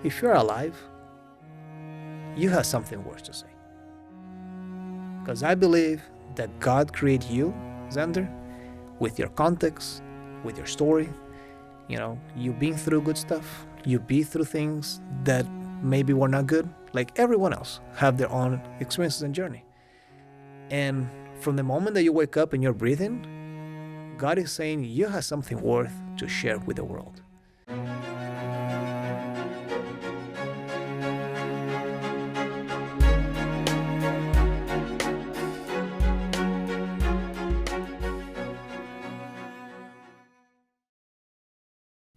if you're alive, you have something worth to say. Because I believe that God created you, Xander, with your context, with your story. You've been through good stuff. You've been through things that maybe were not good. Like everyone else have their own experiences and journey. And from the moment that you wake up and you're breathing, God is saying you have something worth to share with the world.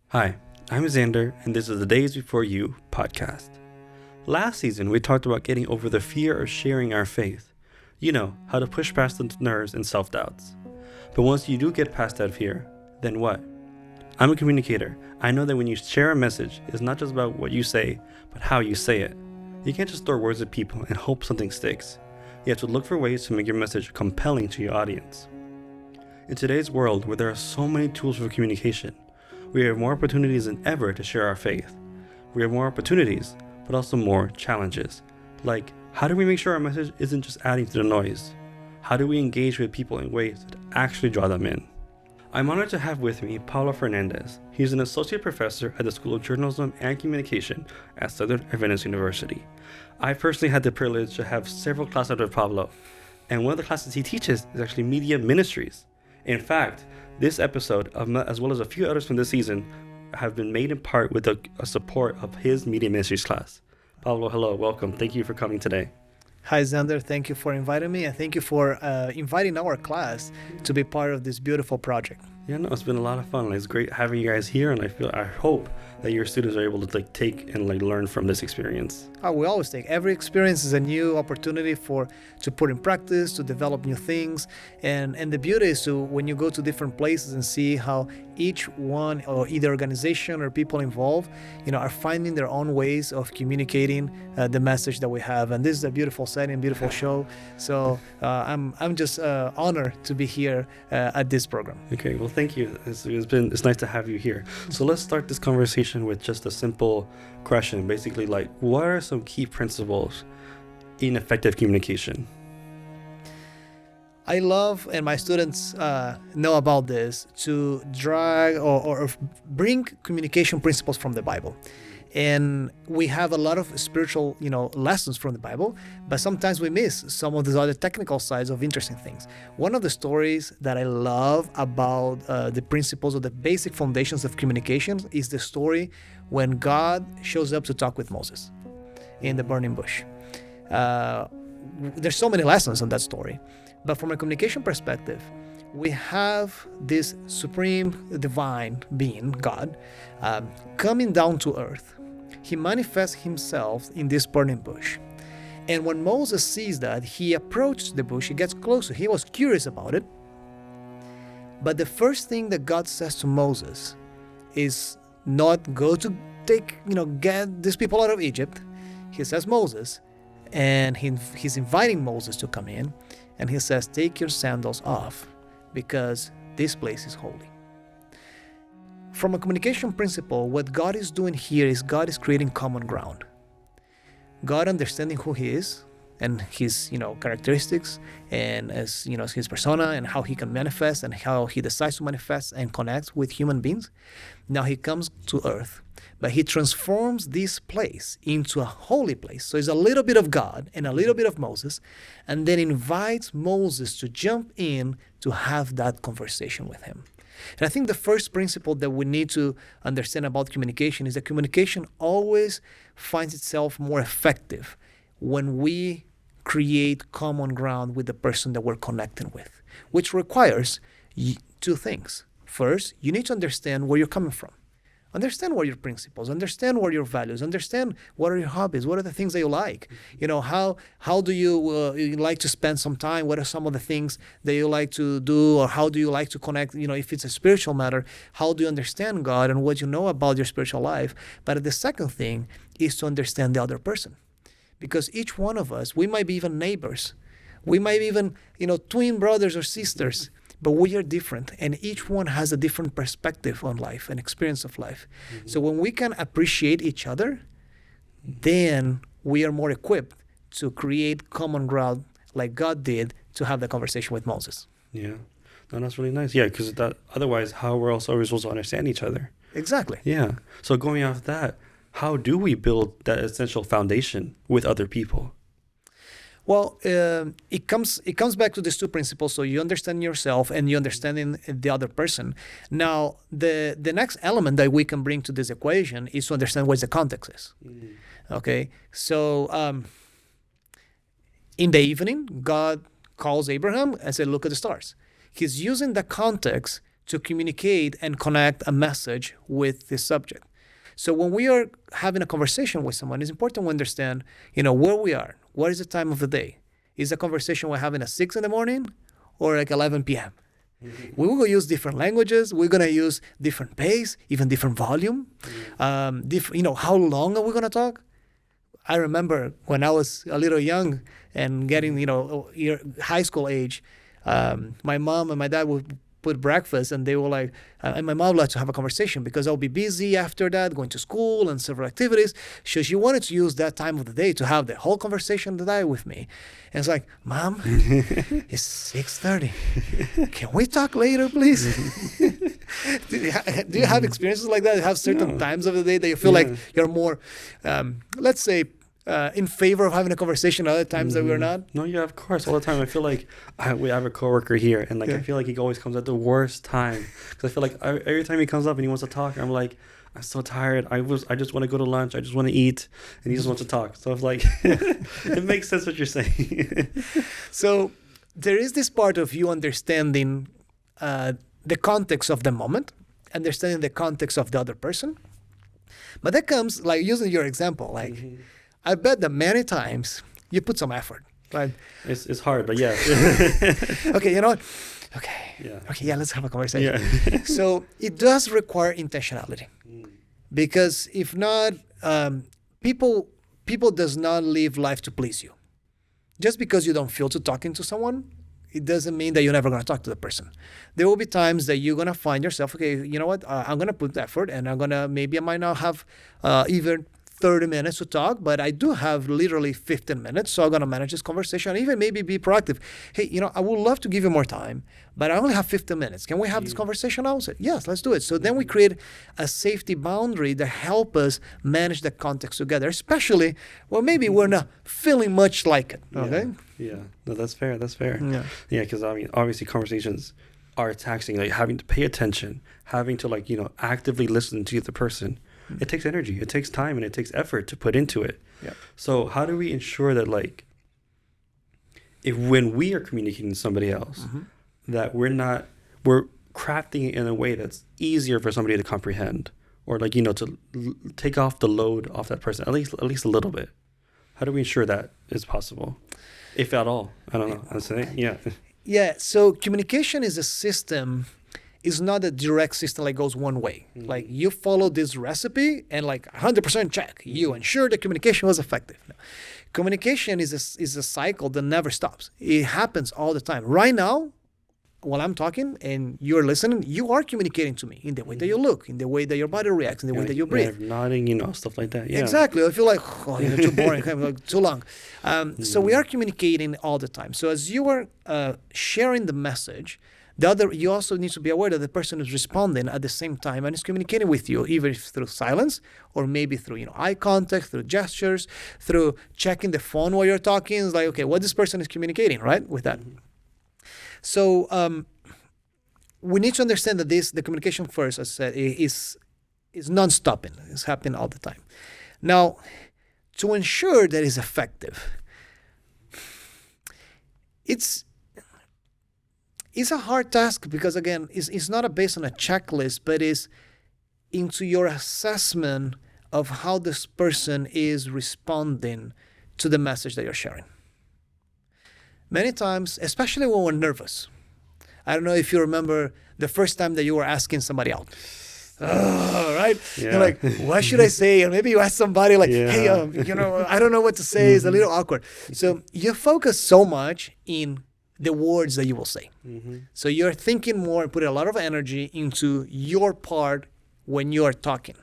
Hi, I'm Xander, and this is the Days Before You podcast. Last season, we talked about getting over the fear of sharing our faith. You know, how to push past the nerves and self-doubts. But once you do get past that fear, then what? I'm a communicator. I know that when you share a message, it's not just about what you say, but how you say it. You can't just throw words at people and hope something sticks. You have to look for ways to make your message compelling to your audience. In today's world, where there are so many tools for communication, we have more opportunities than ever to share our faith. We have more opportunities, but also more challenges. Like, how do we make sure our message isn't just adding to the noise? How do we engage with people in ways that actually draw them in? I'm honored to have with me Pablo Fernandez. He's an associate professor at the School of Journalism and Communication at Southern Adventist University. I personally had the privilege to have several classes with Pablo, and one of the classes he teaches is actually media ministries. In fact, this episode, as well as a few others from this season, have been made in part with the support of his media ministries class. Pablo, hello, welcome. Thank you for coming today. Hi, Xander. Thank you for inviting me, and thank you for inviting our class to be part of this beautiful project. Yeah, no, it's been a lot of fun. It's great having you guys here, and I hope that your students are able to take and learn from this experience. We always take every experience is a new opportunity to put in practice, to develop new things, and the beauty is to when you go to different places and see how each one or either organization or people involved, are finding their own ways of communicating the message that we have. And this is a beautiful setting, beautiful show. So I'm just honored to be here at this program. Okay, well, thank you. It's nice to have you here. So let's start this conversation with just a simple question. Basically, what are some key principles in effective communication? I love, and my students know about this, to drag or bring communication principles from the Bible. And we have a lot of spiritual, lessons from the Bible, but sometimes we miss some of these other technical sides of interesting things. One of the stories that I love about the principles of the basic foundations of communication is the story when God shows up to talk with Moses in the burning bush. There's so many lessons on that story, but from a communication perspective, we have this supreme divine being, God, coming down to earth. He manifests himself in this burning bush. And when Moses sees that, he approaches the bush, he gets closer. He was curious about it. But the first thing that God says to Moses is not go to get these people out of Egypt. He says Moses, and he's inviting Moses to come in, and he says, take your sandals off because this place is holy. From a communication principle, what God is doing here is God is creating common ground. God understanding who he is and his, characteristics and as, his persona and how he can manifest and how he decides to manifest and connect with human beings. Now he comes to earth, but he transforms this place into a holy place. So it's a little bit of God and a little bit of Moses, and then invites Moses to jump in to have that conversation with him. And I think the first principle that we need to understand about communication is that communication always finds itself more effective when we create common ground with the person that we're connecting with, which requires two things. First, you need to understand where you're coming from. Understand what are your principles, understand what are your values, understand what are your hobbies, what are the things that you like. How do you like to spend some time, what are some of the things that you like to do, or how do you like to connect, if it's a spiritual matter, how do you understand God and what you know about your spiritual life. But the second thing is to understand the other person. Because each one of us, we might be even neighbors, we might be even, twin brothers or sisters, but we are different, and each one has a different perspective on life and experience of life. Mm-hmm. So when we can appreciate each other, then we are more equipped to create common ground like God did to have the conversation with Moses. Yeah. No, that's really nice. Yeah, because that otherwise, how else are we supposed to understand each other? Exactly. Yeah. So going off that, how do we build that essential foundation with other people? Well, it comes back to these two principles. So you understand yourself and you understanding the other person. Now, the next element that we can bring to this equation is to understand what the context is. Okay, so in the evening, God calls Abraham and said, "Look at the stars." He's using the context to communicate and connect a message with the subject. So when we are having a conversation with someone, it's important to understand, where we are. What is the time of the day? Is the conversation we're having at 6 in the morning or like 11 p.m.? We will use different languages. We're going to use different pace, even different volume. How long are we going to talk? I remember when I was a little young and getting, high school age, my mom and my dad would put breakfast and they were like, and my mom would like to have a conversation because I'll be busy after that, going to school and several activities. So she wanted to use that time of the day to have the whole conversation of the day with me. And it's like, Mom, it's 6:30. Can we talk later, please? Do you have experiences like that? You have certain times of the day that you feel like you're more, let's say, in favor of having a conversation other times that we're not? No, yeah, of course. All the time. I feel like we have a coworker here, and I feel like he always comes at the worst time. Because I feel like every time he comes up and he wants to talk, I'm like, I'm so tired. I just want to go to lunch. I just want to eat, and he just wants to talk. So it's like, it makes sense what you're saying. So there is this part of you understanding the context of the moment, understanding the context of the other person. But that comes, like using your example, like, I bet that many times you put some effort, right? It's hard, but yeah. Okay, you know what? Okay, let's have a conversation. Yeah. So it does require intentionality, because if not, people does not live life to please you. Just because you don't feel to talking to someone, it doesn't mean that you're never going to talk to the person. There will be times that you're going to find yourself, okay, you know what? I'm going to put effort, and maybe I might not have even 30 minutes to talk, but I do have literally 15 minutes, so I'm going to manage this conversation, even maybe be proactive. Hey, I would love to give you more time, but I only have 15 minutes. Can we have this conversation now? Say, yes, let's do it. So then we create a safety boundary that help us manage the context together, especially when maybe we're not feeling much like it, okay? Yeah. No, that's fair. That's fair. Yeah, because obviously conversations are taxing, like having to pay attention, having to actively listen to the person. It takes energy, it takes time, and it takes effort to put into it. Yeah. So how do we ensure that if when we are communicating to somebody else, that we're crafting it in a way that's easier for somebody to comprehend, or to take off the load off that person, at least a little bit? How do we ensure that is possible, if at all? I don't know. I'd say, yeah. Yeah. So communication is a system. It's not a direct system that goes one way. Like you follow this recipe and 100% check. You ensure the communication was effective. No. Communication is a cycle that never stops. It happens all the time. Right now, while I'm talking and you're listening, you are communicating to me in the way that you look, in the way that your body reacts, in the way that you breathe. Nodding, stuff like that. Yeah. Exactly. I feel like, you're too boring, too long. So we are communicating all the time. So as you are sharing the message, you also need to be aware that the person is responding at the same time and is communicating with you, either through silence or maybe through eye contact, through gestures, through checking the phone while you're talking. It's like, okay, what this person is communicating, right, with that. So we need to understand that the communication first, as I said, is non-stopping. It's happening all the time. Now, to ensure that it's effective, it's a hard task because, again, it's not based on a checklist, but it's into your assessment of how this person is responding to the message that you're sharing. Many times, especially when we're nervous. I don't know if you remember the first time that you were asking somebody out. Right? Yeah. You're like, what should I say? Or maybe you ask somebody hey, I don't know what to say. It's a little awkward. So you focus so much in the words that you will say. So you're thinking more and putting a lot of energy into your part when you're talking.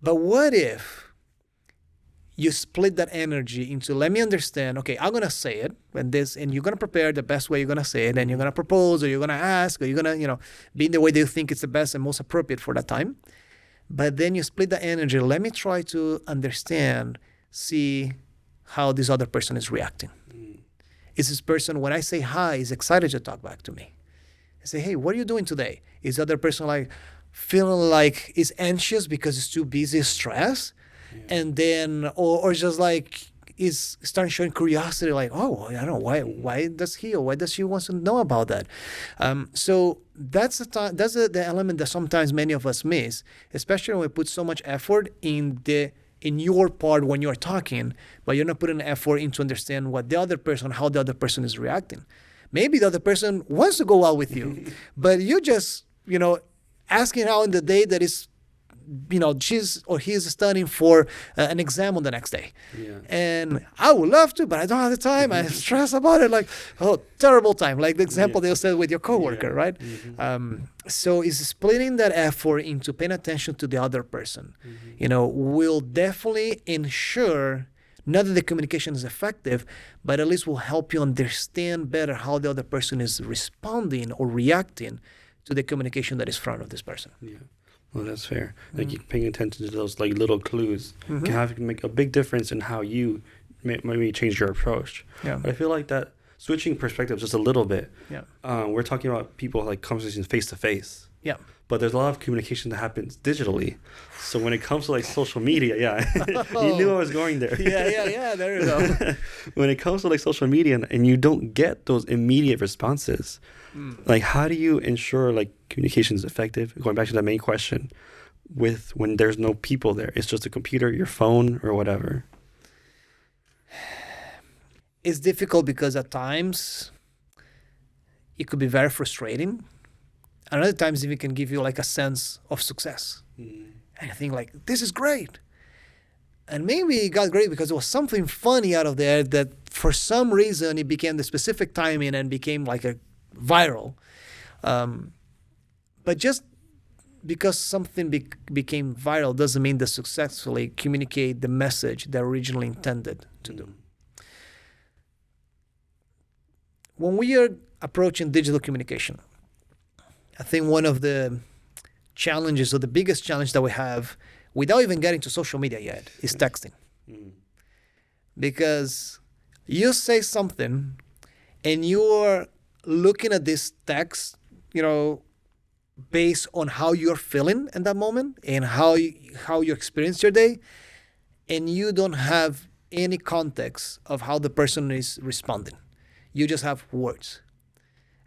But what if you split that energy into, let me understand, okay, I'm going to say it and you're going to prepare the best way you're going to say it, and you're going to propose, or you're going to ask, or you're going to, be in the way that you think it's the best and most appropriate for that time. But then you split the energy. Let me try to understand, see how this other person is reacting. Is this person, when I say hi, is excited to talk back to me? I say, hey, what are you doing today? Is the other person like feeling like is anxious because it's too busy, stressed? And then, or just like is starting showing curiosity, like, oh, I don't know, why does he or why does she want to know about that? So that's the element that sometimes many of us miss, especially when we put so much effort in your part when you're talking, but you're not putting effort into understand what the other person, how the other person is reacting. Maybe the other person wants to go out with you, but you just, asking out on the day that is, she's or he's studying for an exam on the next day. Yeah. And I would love to, but I don't have the time. I stress about it. Like, terrible time. Like the example they said with your coworker, right? So is splitting that effort into paying attention to the other person, will definitely ensure not that the communication is effective, but at least will help you understand better how the other person is responding or reacting to the communication that is in front of this person. Yeah. Well, that's fair. Like you paying attention to those like little clues can make a big difference in how you maybe change your approach. Yeah. But I feel like that switching perspectives just a little bit. Yeah. We're talking about people like conversations face to face. Yeah. But there's a lot of communication that happens digitally. So when it comes to like social media, you knew I was going there. Yeah. There you go. When it comes to like social media and you don't get those immediate responses, like how do you ensure like communication is effective? Going back to that main question, with when there's no people there, it's just a computer, your phone, or whatever. It's difficult because at times it could be very frustrating. And other times it can give you like a sense of success. And I think like, this is great. And maybe it got great because there was something funny out of there that for some reason it became the specific timing and became like a viral. But just because something became viral doesn't mean that successfully communicate the message they originally intended to do. When we are approaching digital communication, I think one of the challenges, or the biggest challenge that we have, without even getting to social media yet, is texting. Because you say something and you're looking at this text, based on how you're feeling in that moment and how you experience your day, and you don't have any context of how the person is responding. You just have words.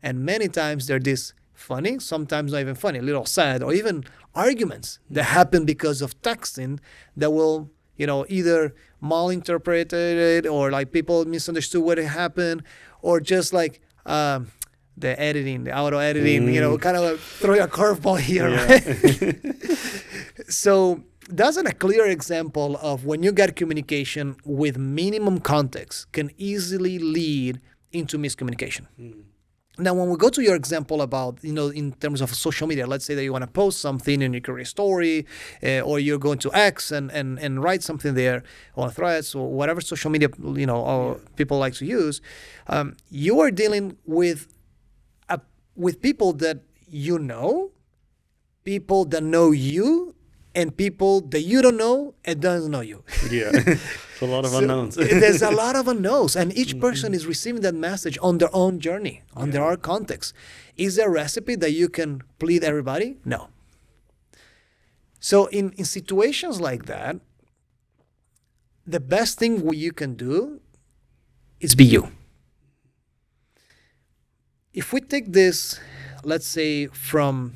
And many times they're this funny, sometimes not even funny, a little sad, or even arguments that happen because of texting that will, either malinterpret it, or like people misunderstood what happened, or just like the editing, the auto editing, kind of throw a curveball here, right? So that's a clear example of when you get communication with minimum context can easily lead into miscommunication. Now, when we go to your example about, in terms of social media, let's say that you want to post something in your career story, or you're going to X and write something there, or Threads, or whatever social media, or people like to use, you are dealing with people that people that know you, and people that you don't know and doesn't know you. Yeah, it's a lot of unknowns. There's a lot of unknowns, and each person is receiving that message on their own journey, on their own context. Is there a recipe that you can please everybody? No. So in situations like that, the best thing you can do is be you. If we take this, let's say from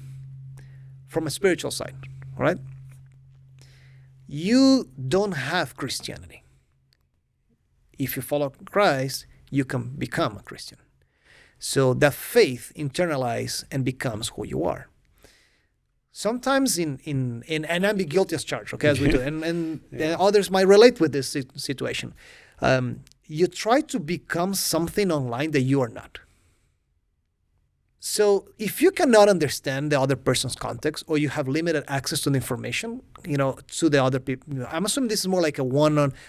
a spiritual side, right? You don't have Christianity. If you follow Christ, you can become a Christian. So that faith internalizes and becomes who you are. Sometimes and I'm guilty as charged, okay, as we do, and others might relate with this situation. You try to become something online that you are not. So if you cannot understand the other person's context, or you have limited access to the information, to the other people, I'm assuming this is more like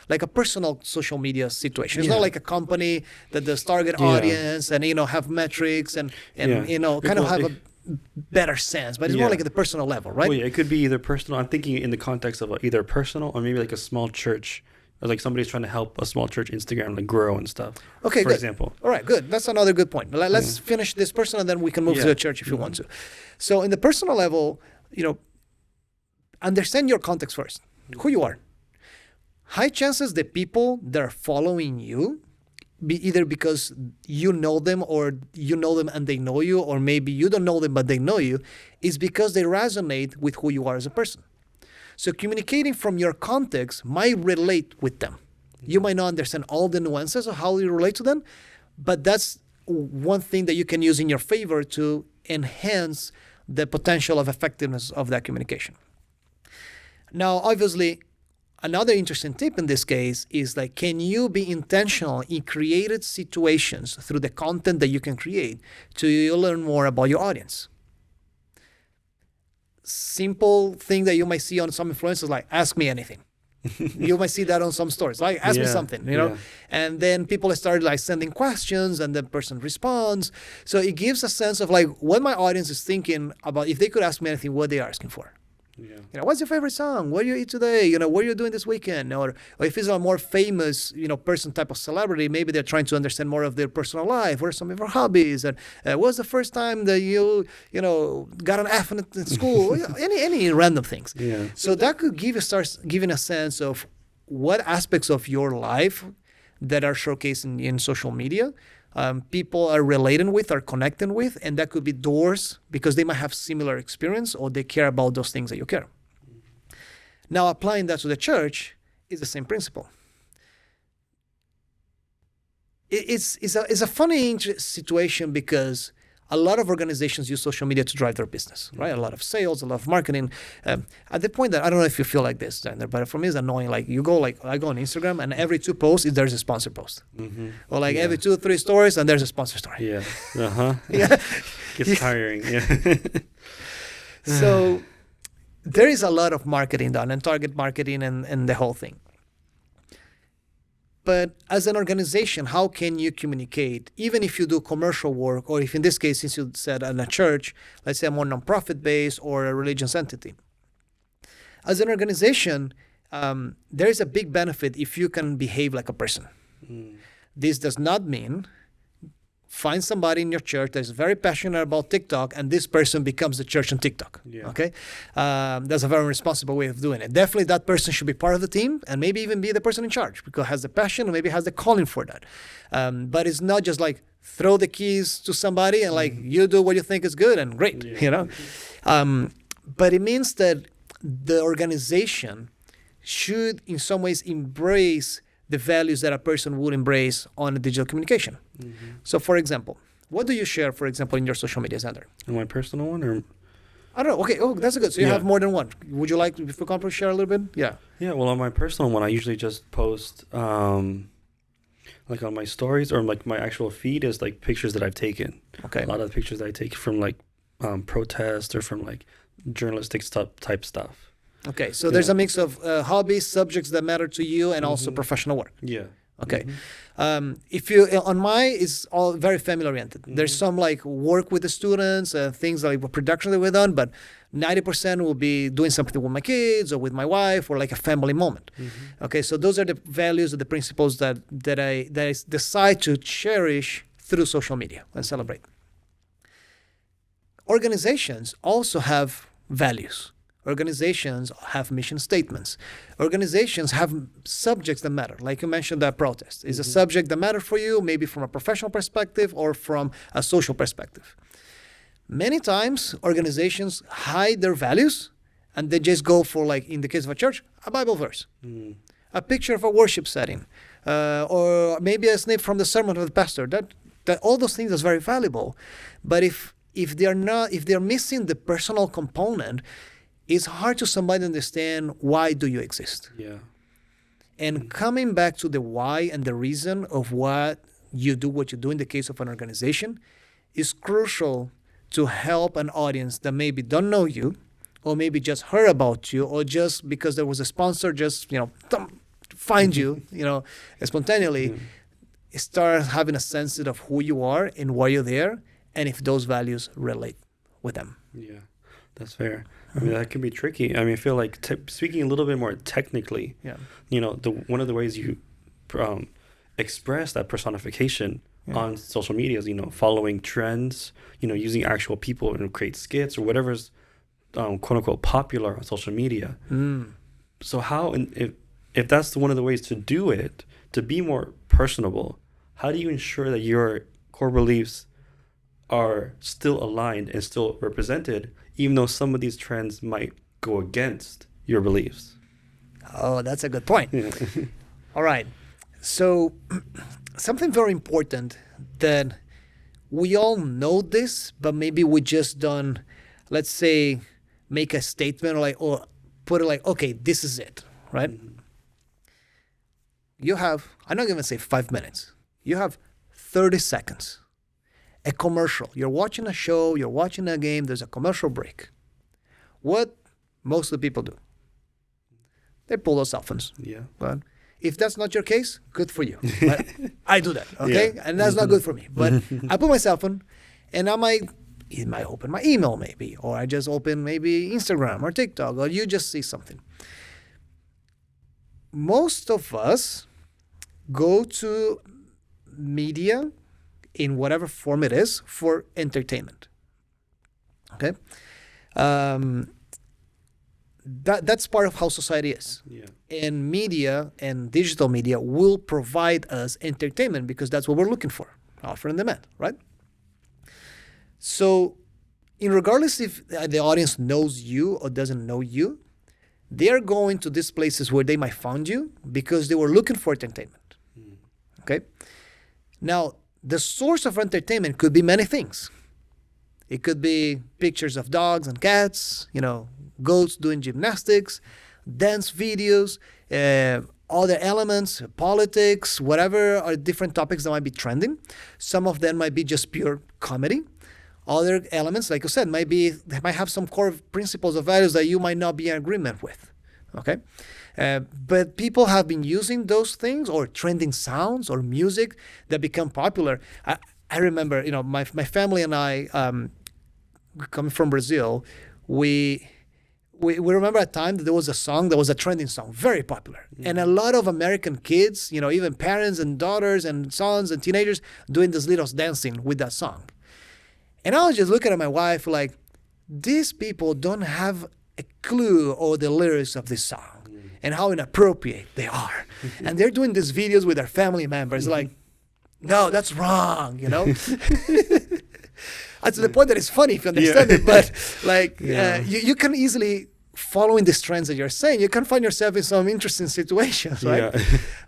like a personal social media situation. It's not Yeah. like a company that does target Yeah. audience and have metrics and Yeah. kind of Well, have a better sense. But it's more Yeah. like at the personal level, right? Well, yeah, it could be either personal. I'm thinking in the context of either personal or maybe like a small church, or like somebody's trying to help a small church Instagram like grow and stuff. Okay, for good. example. All right, good. That's another good point. Let's finish this person, and then we can move to Yeah. the church if you want to. So, in the personal level, understand your context first, who you are. High chances the people that are following you, be either because you know them, or you know them and they know you, or maybe you don't know them but they know you, is because they resonate with who you are as a person. So communicating from your context might relate with them. You might not understand all the nuances of how you relate to them, but that's one thing that you can use in your favor to enhance the potential of effectiveness of that communication. Now, obviously, another interesting tip in this case is like, can you be intentional in created situations through the content that you can create to learn more about your audience? Simple thing that you might see on some influencers, like ask me anything. You might see that on some stories, like ask me Yeah, something, yeah. and then people start like sending questions, and the person responds. So it gives a sense of like what my audience is thinking about. If they could ask me anything, what they're asking for. Yeah. What's your favorite song? What do you eat today? What are you doing this weekend? Or if it's a more famous, person type of celebrity, maybe they're trying to understand more of their personal life. What are some of your hobbies? And what's the first time that you got an F in school? any random things. Yeah. So that could start giving a sense of what aspects of your life that are showcased in social media people are relating with, are connecting with, and that could be doors because they might have similar experience or they care about those things that you care. Now, applying that to the church is the same principle. It's a funny situation because a lot of organizations use social media to drive their business, right? A lot of sales, a lot of marketing. At the point that, I don't know if you feel like this, Xander, but for me it's annoying. Like I go on Instagram and every 2 posts, there's a sponsor post. Mm-hmm. Or like Yeah. every 2 or 3 stories and there's a sponsor story. Yeah. Uh-huh. Yeah. Gets tiring. Yeah. So there is a lot of marketing done and target marketing and the whole thing. But as an organization, how can you communicate, even if you do commercial work, or if in this case, since you said in a church, let's say a more nonprofit based or a religious entity. As an organization, there is a big benefit if you can behave like a person. This does not mean find somebody in your church that is very passionate about TikTok and this person becomes the church on TikTok. Yeah. Okay? That's a very responsible way of doing it. Definitely that person should be part of the team and maybe even be the person in charge because has the passion and maybe has the calling for that. But it's not just like throw the keys to somebody and like you do what you think is good and great, Yeah. But it means that the organization should in some ways embrace the values that a person would embrace on digital communication. So, for example, what do you share, for example, in your social media, Xander? And my personal one, or I don't know. Okay. Oh, that's good. So you Yeah. have more than one. Would you like to feel comfortable share a little bit? Yeah. yeah, well, on my personal one, I usually just post like on my stories or like my actual feed is like pictures that I've taken. Okay. A lot of the pictures that I take from like protests or from like journalistic type stuff. Okay. So there's Yeah. a mix of hobbies, subjects that matter to you, and also Mhm. professional work. Yeah. Okay. Mhm. If you on my is all very family oriented. There's some like work with the students, things like production that we've done, but 90% will be doing something with my kids or with my wife or like a family moment. Okay, so those are the values or the principles that I decide to cherish through social media and celebrate. Organizations also have values. Organizations have mission statements. Organizations have subjects that matter. Like you mentioned, that protest is a subject that matters for you, maybe from a professional perspective or from a social perspective. Many times, organizations hide their values and they just go for, like in the case of a church, a Bible verse, a picture of a worship setting, or maybe a snip from the sermon of the pastor. That all those things are very valuable. But if they're missing the personal component, it's hard to somebody understand why do you exist. Yeah. And coming back to the why and the reason of what you do in the case of an organization is crucial to help an audience that maybe don't know you, or maybe just heard about you, or just because there was a sponsor, just find you, spontaneously, start having a sense of who you are and why you're there, and if those values relate with them. Yeah, that's fair. I mean, that can be tricky. I mean, I feel like speaking a little bit more technically, Yeah. One of the ways you express that personification on social media is, following trends, using actual people and create skits or whatever's quote unquote popular on social media. So how, and if that's one of the ways to do it, to be more personable, how do you ensure that your core beliefs are still aligned and still represented, even though some of these trends might go against your beliefs? Oh, that's a good point. Yeah. All right. So something very important that we all know this, but maybe we just don't, let's say, make a statement or put it like, okay, this is it, right? You have, I'm not going to say 5 minutes. You have 30 seconds. A commercial. You're watching a show, you're watching a game, there's a commercial break. What most of the people do? They pull their cell phones. Yeah. But if that's not your case, good for you. I do that, okay? Yeah. And that's not good for me. But I put my cell phone, and it might open my email maybe, or I just open maybe Instagram or TikTok, or you just see something. Most of us go to media in whatever form it is for entertainment. Okay? That's part of how society is. Yeah. And media and digital media will provide us entertainment because that's what we're looking for, offer and demand, right? So, regardless if the audience knows you or doesn't know you, they're going to these places where they might find you because they were looking for entertainment. Okay? Now, the source of entertainment could be many things. It could be pictures of dogs and cats, goats doing gymnastics, dance videos, other elements, politics, whatever are different topics that might be trending. Some of them might be just pure comedy. Other elements, like I said, they might have some core principles or values that you might not be in agreement with. Okay? But people have been using those things or trending sounds or music that become popular. I remember, my family and I, coming from Brazil, we remember a time that there was a song that was a trending song, very popular. Mm-hmm. And a lot of American kids, even parents and daughters and sons and teenagers doing this little dancing with that song. And I was just looking at my wife like, these people don't have a clue or the lyrics of this song and how inappropriate they are. And they're doing these videos with their family members like, no, that's wrong, To the point that it's funny if you understand it, but you can easily, following these trends that you're saying, you can find yourself in some interesting situations, right?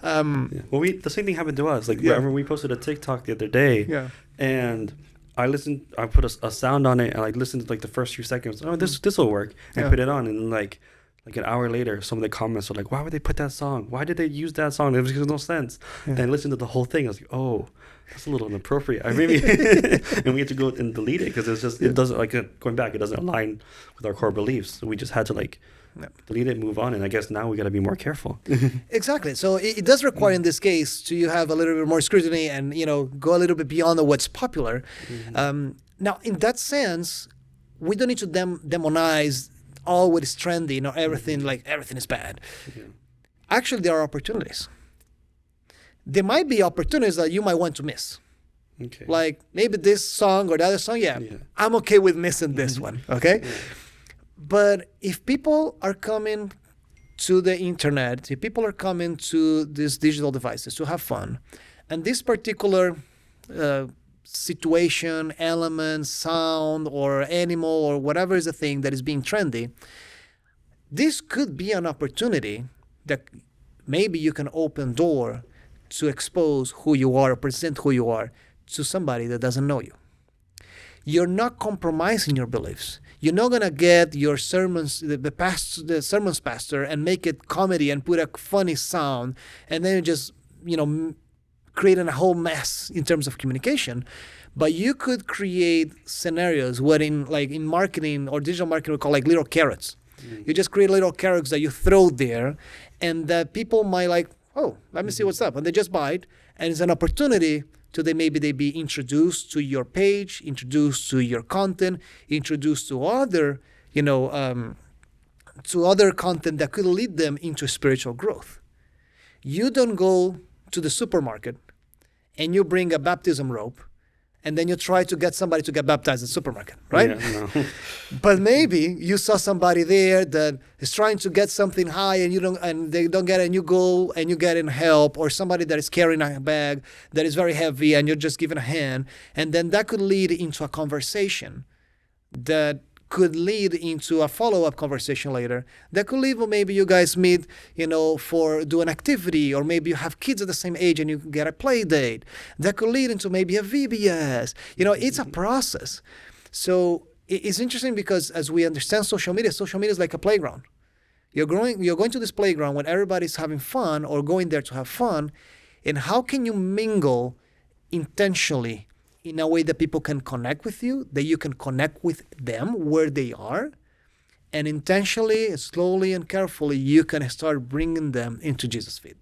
Yeah. Well, the same thing happened to us. Like, remember we posted a TikTok the other day, and I put a sound on it, and I listened to like the first few seconds. Oh, this will work. And I put it on, and like an hour later, some of the comments were like, "Why would they put that song? Why did they use that song? It makes no sense." And I listened to the whole thing. I was like, "Oh, that's a little inappropriate." And we had to go and delete it because it's just it doesn't going back. It doesn't align with our core beliefs. So we just had to delete it, move on. And I guess now we got to be more careful. Exactly. So it does require in this case to you have a little bit more scrutiny and go a little bit beyond what's popular. Mm-hmm. Now, in that sense, we don't need to demonize all what is trendy or everything everything is bad. Yeah. Actually, there are opportunities. There might be opportunities that you might want to miss. Okay. Like maybe this song or the other song, I'm okay with missing this one, okay? Yeah. But if people are coming to the internet, if people are coming to these digital devices to have fun, and this particular situation, element, sound, or animal, or whatever is the thing that is being trendy, this could be an opportunity that maybe you can open door to expose who you are or present who you are to somebody that doesn't know you. You're not compromising your beliefs. You're not going to get your sermons, the sermons pastor, and make it comedy and put a funny sound, and then just, creating a whole mess in terms of communication. But you could create scenarios where in marketing or digital marketing, we call like little carrots. You just create little carrots that you throw there, and that people might like, oh, let me see what's up. And they just buy it. And it's an opportunity to maybe they be introduced to your page, introduced to your content, introduced to other, to other content that could lead them into spiritual growth. You don't go to the supermarket and you bring a baptism rope and then you try to get somebody to get baptized at the supermarket, right? Yeah, no. But maybe you saw somebody there that is trying to get something high and they don't get it, and you go and you get in help, or somebody that is carrying a bag that is very heavy and you're just giving a hand, and then that could lead into a conversation that could lead into a follow-up conversation later. That could lead, maybe you guys meet, for do an activity, or maybe you have kids at the same age and you get a play date. That could lead into maybe a VBS. It's a process. So it's interesting because as we understand social media is like a playground. You're going to this playground when everybody's having fun or going there to have fun. And how can you mingle intentionally in a way that people can connect with you, that you can connect with them where they are, and intentionally, slowly and carefully, you can start bringing them into Jesus' feet.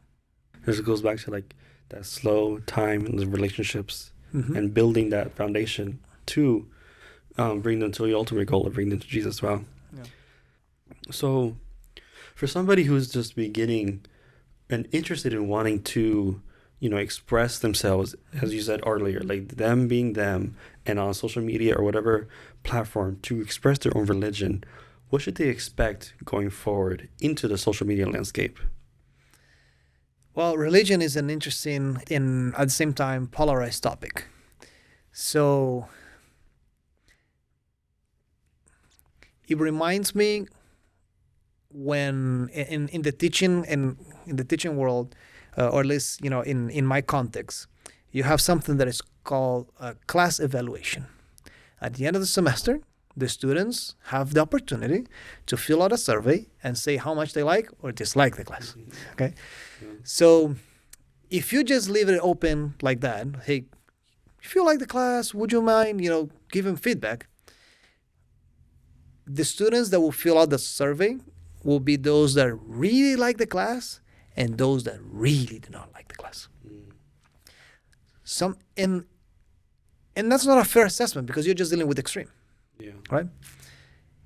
This goes back to like that slow time in the relationships and building that foundation to bring them to the ultimate goal of bringing them to Jesus as well. Yeah. So for somebody who's just beginning and interested in wanting to express themselves, as you said earlier, like them being them, and on social media or whatever platform to express their own religion, what should they expect going forward into the social media landscape? Well, religion is an interesting and at the same time polarized topic. So it reminds me when in the teaching and in the teaching world, or at least in my context, you have something that is called a class evaluation. At the end of the semester, the students have the opportunity to fill out a survey and say how much they like or dislike the class. Okay, so if you just leave it open like that, hey, if you like the class, would you mind giving feedback? The students that will fill out the survey will be those that really like the class and those that really do not like the class. And that's not a fair assessment because you're just dealing with extreme. Yeah. Right?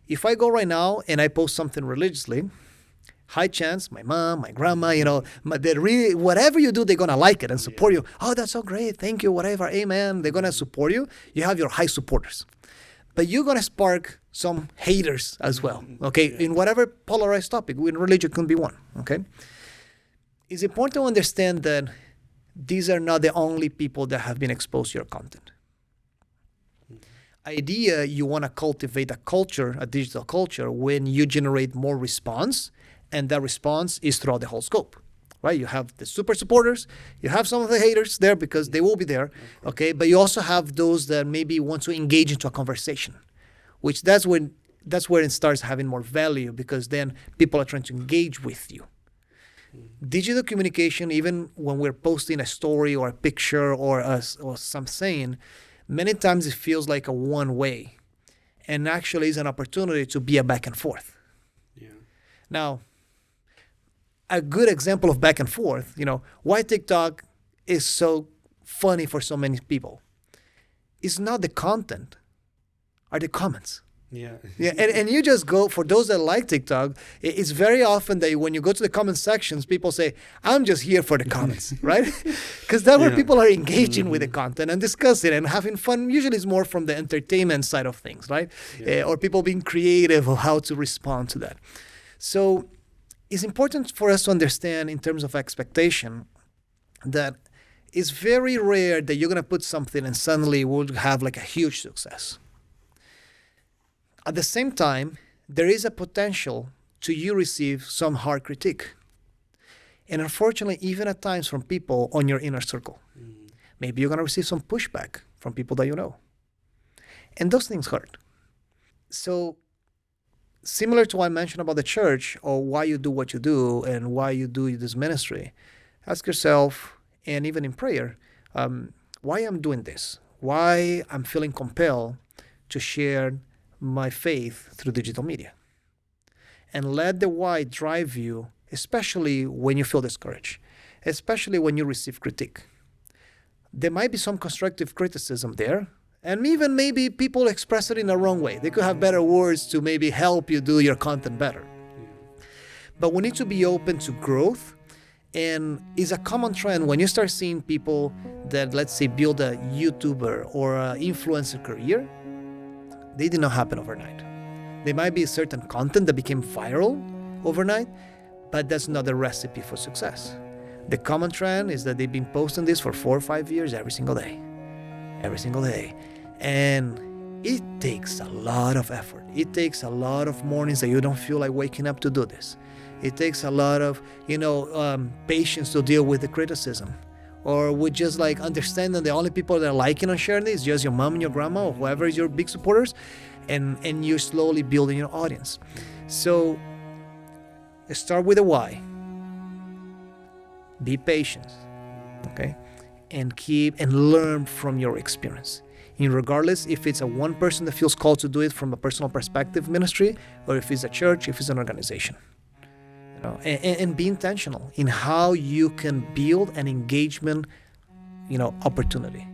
If I go right now and I post something religiously, high chance my mom, my grandma, whatever you do, they're gonna like it and support you. Oh, that's so great, thank you, whatever, amen. They're gonna support you. You have your high supporters. But you're gonna spark some haters as well. Okay, in whatever polarized topic, in religion can be one. Okay. It's important to understand that these are not the only people that have been exposed to your content. Idea, you want to cultivate a culture, a digital culture, when you generate more response, and that response is throughout the whole scope, right? You have the super supporters, you have some of the haters there because they will be there, okay? But you also have those that maybe want to engage into a conversation, which that's where it starts having more value because then people are trying to engage with you. Digital communication, even when we're posting a story or a picture or some saying, many times it feels like a one way, and actually is an opportunity to be a back and forth. Yeah. Now, a good example of back and forth, why TikTok is so funny for so many people. It's not the content, are the comments. Yeah. Yeah, and you just go, for those that like TikTok, it's very often that when you go to the comment sections, people say, I'm just here for the comments, right? Because that's where people are engaging with the content and discussing and having fun. Usually it's more from the entertainment side of things, right? Yeah. Or people being creative of how to respond to that. So it's important for us to understand in terms of expectation that it's very rare that you're going to put something and suddenly we'll have like a huge success. At the same time, there is a potential to you receive some hard critique. And unfortunately, even at times from people on your inner circle. Maybe you're going to receive some pushback from people that you know. And those things hurt. So similar to what I mentioned about the church or why you do what you do and why you do this ministry, ask yourself, and even in prayer, why I'm doing this, why I'm feeling compelled to share my faith through digital media. And let the why drive you, especially when you feel discouraged, especially when you receive critique. There might be some constructive criticism there, and even maybe people express it in the wrong way. They could have better words to maybe help you do your content better. But we need to be open to growth. And it's a common trend when you start seeing people that, let's say, build a YouTuber or an influencer career, they did not happen overnight. There might be certain content that became viral overnight, but that's not the recipe for success. The common trend is that they've been posting this for 4 or 5 years every single day. And it takes a lot of effort. It takes a lot of mornings that you don't feel like waking up to do this. It takes a lot of, patience to deal with the criticism, or with just like understanding the only people that are liking and sharing this is just your mom and your grandma or whoever is your big supporters, and you're slowly building your audience. So start with a why. Be patient, okay, and keep and learn from your experience. And regardless if it's a one person that feels called to do it from a personal perspective ministry, or if it's a church, if it's an organization. And be intentional in how you can build an engagement, opportunity.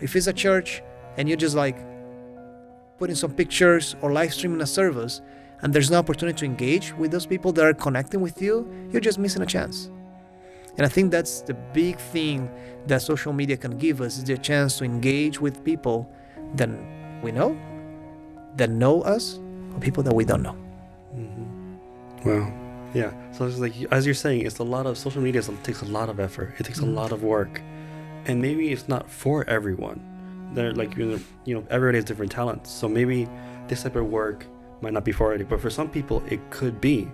If it's a church and you're just like putting some pictures or live streaming a service, and there's no opportunity to engage with those people that are connecting with you, you're just missing a chance. And I think that's the big thing that social media can give us, is the chance to engage with people that we know, that know us, or people that we don't know. Mm-hmm. Wow. Yeah, so it's like, as you're saying, it's a lot of social media. It takes a lot of effort. It takes a lot of work, and maybe it's not for everyone. They're like, everybody has different talents. So maybe this type of work might not be for everybody, but for some people it could be.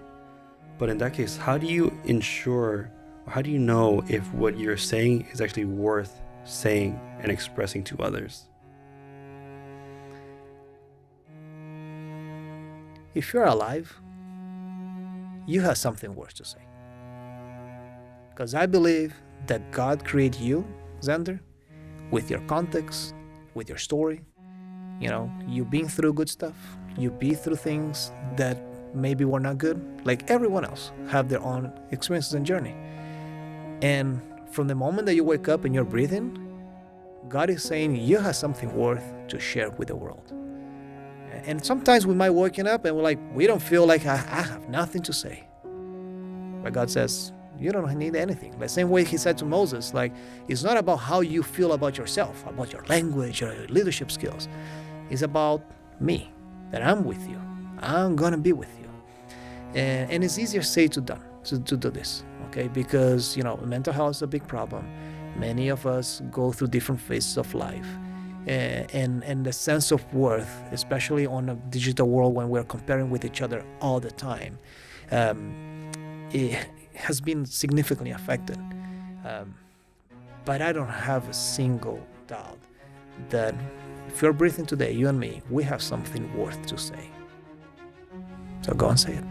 But in that case, how do you ensure, or how do you know if what you're saying is actually worth saying and expressing to others? If you're alive, you have something worth to say. Because I believe that God created you, Xander, with your context, with your story. You've been through good stuff. You've been through things that maybe were not good. Like everyone else have their own experiences and journey. And from the moment that you wake up and you're breathing, God is saying you have something worth to share with the world. And sometimes we might waking up and we're like, we don't feel like I have nothing to say. But God says, you don't need anything. The same way he said to Moses, like, it's not about how you feel about yourself, about your language or your leadership skills. It's about me, that I'm with you. I'm going to be with you. And it's easier said to done to do this, okay? Because, mental health is a big problem. Many of us go through different phases of life. And the sense of worth, especially on a digital world when we're comparing with each other all the time, it has been significantly affected. But I don't have a single doubt that if you're breathing today, you and me, we have something worth to say. So go and say it.